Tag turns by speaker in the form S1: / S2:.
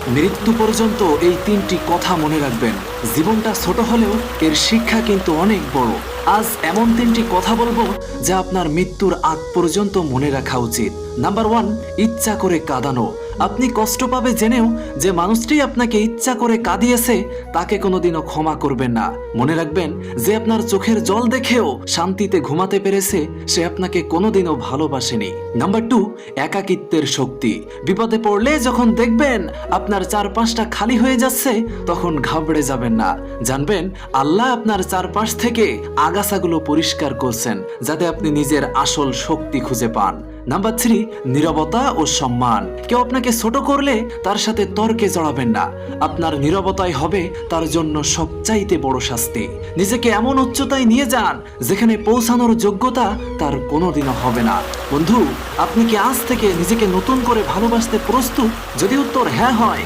S1: মৃত্যু পর্যন্ত এই তিনটি কথা মনে রাখবেন। জীবনটা ছোট হলেও এর শিক্ষা কিন্তু অনেক বড়। আজ এমন তিনটি কথা বলবো যা আপনার মৃত্যুর আগ পর্যন্ত মনে রাখা উচিত। নাম্বার 1, ইচ্ছা করে কাঁদানো। আপনি কষ্ট পাবে জেনেও যে মানুষটি আপনাকে ইচ্ছা করে কাঁদিয়েছে তাকে কোনোদিনও ক্ষমা করবেন না। মনে রাখবেন, যে আপনার চোখের জল দেখেও শান্তিতে ঘুমাতে পেরেছে সে আপনাকে কোনোদিনও ভালোবাসেনি। নাম্বার 2, একাকিত্বের শক্তি। বিপদে পড়লে যখন দেখবেন আপনার চারপাশটা খালি হয়ে যাচ্ছে তখন ঘাবড়ে যাবেন না। জানবেন আল্লাহ আপনার চারপাশ থেকে আগাছাগুলো পরিষ্কার করছেন যাতে আপনি নিজের আসল শক্তি খুঁজে পান। নাম্বার 3, নীরবতা ও সম্মান। কেউ আপনাকে ছোট করলে তার সাথে তর্কে জড়াবেন না। আপনার নীরবতাই হবে তার জন্য সবচাইতে বড় শাস্তি। নিজেকে এমন উচ্চতায় নিয়ে যান যেখানে পৌঁছানোর যোগ্যতা তার কোনোদিনও হবে না। বন্ধু, আপনি কি আজ থেকে নিজেকে নতুন করে ভালোবাসতে প্রস্তুত? যদি উত্তর হ্যাঁ হয়